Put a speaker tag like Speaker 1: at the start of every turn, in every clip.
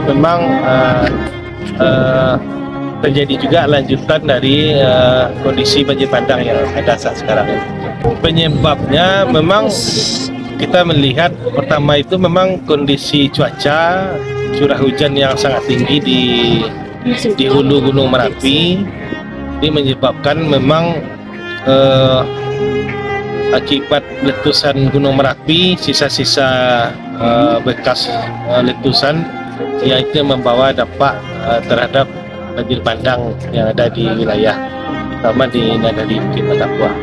Speaker 1: memang terjadi juga lanjutan dari kondisi banjir bandang yang ada saat sekarang. Penyebabnya memang kita melihat pertama itu memang kondisi cuaca, curah hujan yang sangat tinggi di hulu Gunung Merapi. Ini menyebabkan memang akibat letusan Gunung Merapi, sisa-sisa bekas letusan yang itu membawa dampak terhadap banjir bandang yang ada di wilayah, terutama di Nagari Bukit Batapuah.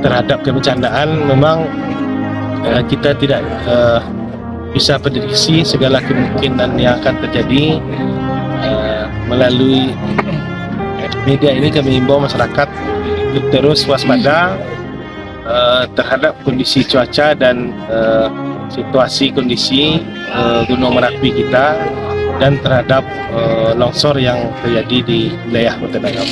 Speaker 1: Terhadap kebencanaan memang kita tidak bisa prediksi segala kemungkinan yang akan terjadi. Melalui media ini kami himbau masyarakat untuk terus waspada terhadap kondisi cuaca dan situasi kondisi Gunung Merapi kita, dan terhadap longsor yang terjadi di wilayah Kota Dagap.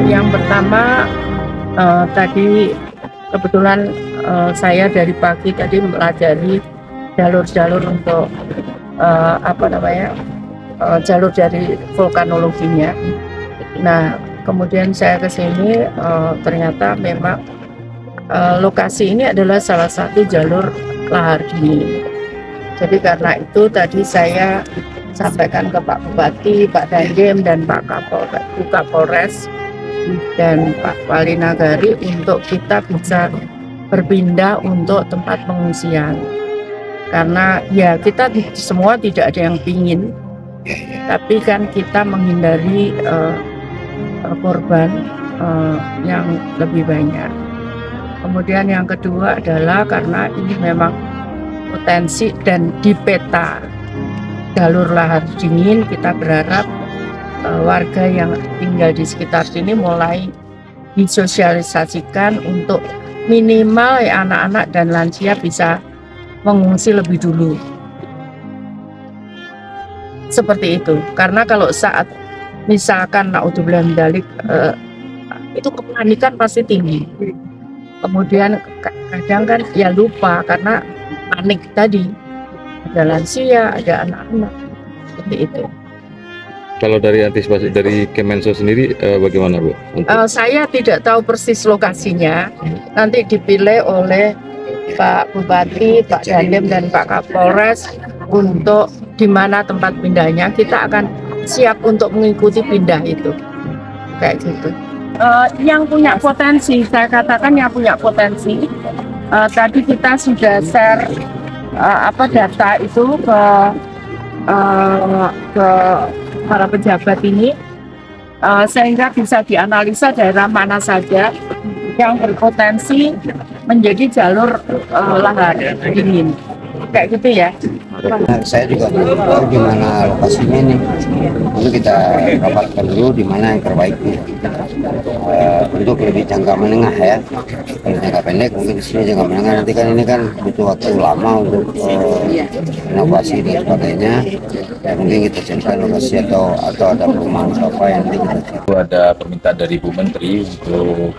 Speaker 2: Yang pertama tadi kebetulan saya dari pagi tadi mempelajari jalur-jalur untuk jalur dari vulkanologinya. Nah, kemudian saya ke sini ternyata memang lokasi ini adalah salah satu jalur lahar dingin. Jadi karena itu tadi saya sampaikan ke Pak Bupati, Pak Dandim, dan Pak Kapolres dan Pak Wali Nagari untuk kita bisa berpindah untuk tempat pengungsian. Karena ya kita semua tidak ada yang pingin, tapi kan kita menghindari korban yang lebih banyak. Kemudian yang kedua adalah karena ini memang potensi dan di peta jalur lahar dingin, kita berharap warga yang tinggal di sekitar sini mulai disosialisasikan untuk minimal anak-anak dan lansia bisa mengungsi lebih dulu. Seperti itu. Karena kalau saat misalkan naudzubillah min dzalik itu kepanikan pasti tinggi. Kemudian kadang kan ya lupa karena panik tadi. Ada lansia, ada anak-anak. Seperti itu.
Speaker 3: Kalau dari antisipasi dari Kemenso sendiri bagaimana, Bu?
Speaker 2: Saya tidak tahu persis lokasinya. Nanti dipilih oleh Pak Bupati, Pak Dandim, dan Pak Kapolres untuk di mana tempat pindahnya. Kita akan siap untuk mengikuti pindah itu. Kayak gitu. Yang punya potensi, saya katakan yang punya potensi. Tadi kita sudah share data itu ke para pejabat ini. sehingga bisa dianalisa daerah mana saja yang berpotensi menjadi jalur lahar dingin, kayak gitu ya.
Speaker 4: Saya juga belum tahu di mana lokasinya nih. Lalu kita rapatkan dulu di mana yang terbaik nih. Untuk lebih jangka menengah ya. Kalau jangka pendek mungkin di sini jangka menengah, nanti kan ini kan butuh waktu lama untuk inovasi dan sebagainya. Ya mungkin kita carikan lokasi atau ada perumahan apa yang nanti kita cari.
Speaker 5: Ada permintaan dari Bu Menteri untuk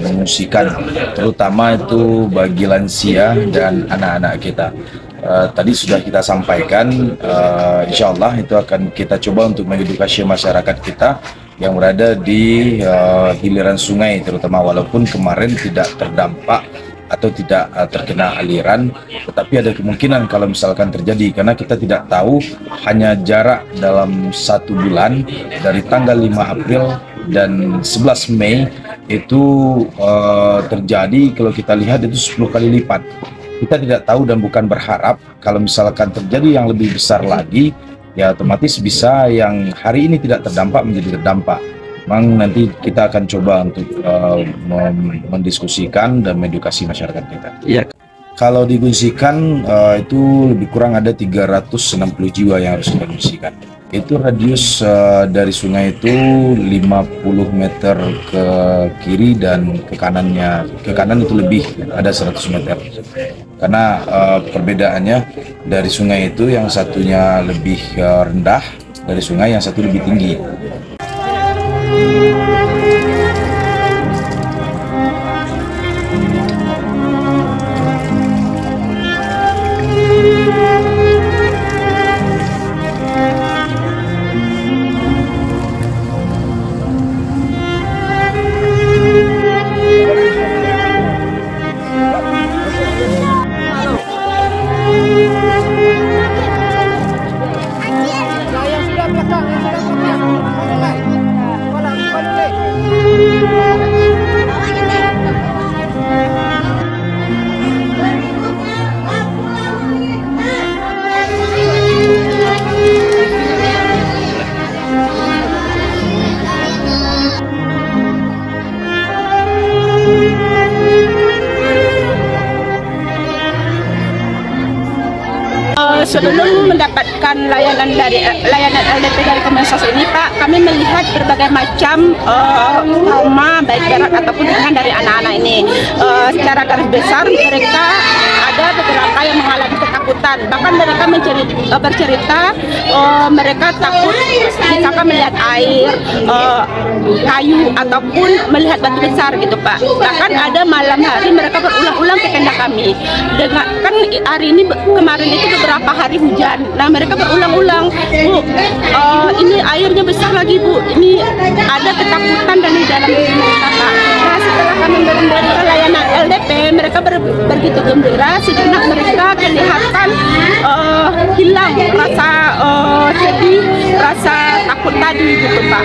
Speaker 5: mengungsikan, terutama itu bagi lansia dan anak-anak kita. Tadi sudah kita sampaikan, insya Allah itu akan kita coba untuk mengedukasi masyarakat kita yang berada di hiliran sungai, terutama walaupun kemarin tidak terdampak atau tidak terkena aliran, tetapi ada kemungkinan kalau misalkan terjadi, karena kita tidak tahu hanya jarak dalam 1 bulan dari tanggal 5 April dan 11 Mei itu terjadi, kalau kita lihat itu 10 kali lipat. Kita tidak tahu dan bukan berharap kalau misalkan terjadi yang lebih besar lagi, ya otomatis bisa yang hari ini tidak terdampak menjadi terdampak. Memang nanti kita akan coba untuk mendiskusikan dan mengedukasi masyarakat kita.
Speaker 3: Iya.
Speaker 5: Kalau digungsikan itu lebih kurang ada 360 jiwa yang harus kita gungsikan. Itu radius dari sungai itu 50 meter ke kiri dan ke kanan itu lebih ada 100 meter. Karena perbedaannya dari sungai itu yang satunya lebih rendah dari sungai, yang satu lebih tinggi.
Speaker 6: Sebelum mendapatkan layanan LDP dari Kemensos ini, Pak, kami melihat berbagai macam trauma baik berat ataupun ringan dari anak-anak ini. Secara garis besar mereka ada beberapa yang mengalami ketakutan, bahkan mereka bercerita mereka takut misalkan melihat air, kayu ataupun melihat batu besar gitu, Pak. Bahkan ada malam hari mereka berulang-ulang ke tenda kami. Dengan kan hari ini kemarin itu beberapa hari hujan. Nah, mereka berulang-ulang, Bu, ini airnya besar lagi, Bu. Ini ada ketakutan dan di dalam kata. Nah, setelah kami memberikan layanan LDP, mereka begitu gembira. Sejenak mereka kelihatan hilang rasa sedih, rasa takut tadi gitu, Pak.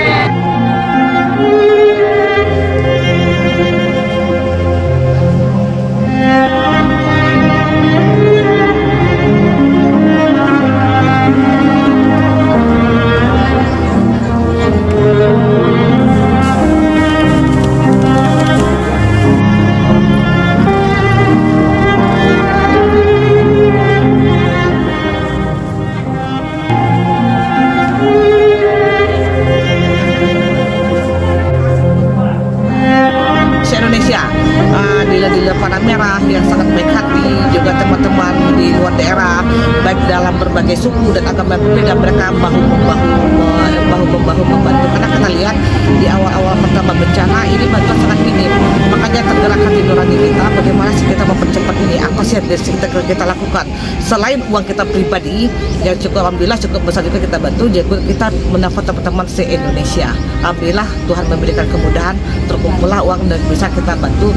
Speaker 6: Di Panah Merah yang sangat baik hati, juga teman-teman di luar daerah baik dalam berbagai suku dan agama berbeda, mereka bahu-membahu membantu. Karena kita lihat di awal-awal pertama bencana ini bantuan sangat minim, makanya tergerak hati nurani kita bagaimana sih kita mempercepat ini, apa sih yang kita lakukan selain uang kita pribadi yang cukup, alhamdulillah cukup besar juga kita bantu, jadi kita mendapat teman-teman se-Indonesia. Alhamdulillah Tuhan memberikan kemudahan, terkumpullah uang dan bisa kita bantu.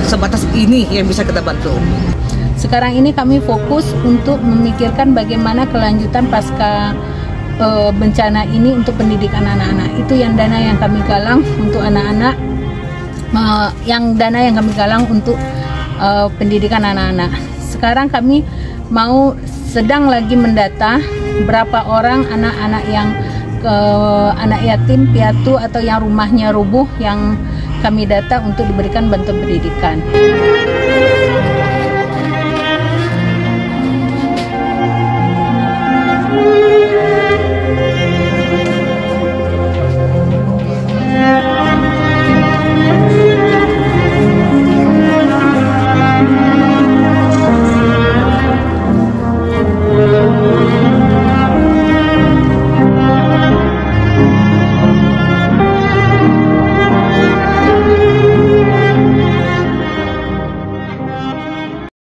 Speaker 6: Sebatas ini yang bisa kita bantu.
Speaker 7: Sekarang ini kami fokus untuk memikirkan bagaimana kelanjutan pasca bencana ini untuk pendidikan anak-anak. Itu yang dana yang kami galang untuk anak-anak, dana yang kami galang untuk pendidikan anak-anak. Sekarang kami sedang lagi mendata berapa orang anak-anak yang anak yatim, piatu atau yang rumahnya rubuh yang kami data untuk diberikan bantuan pendidikan.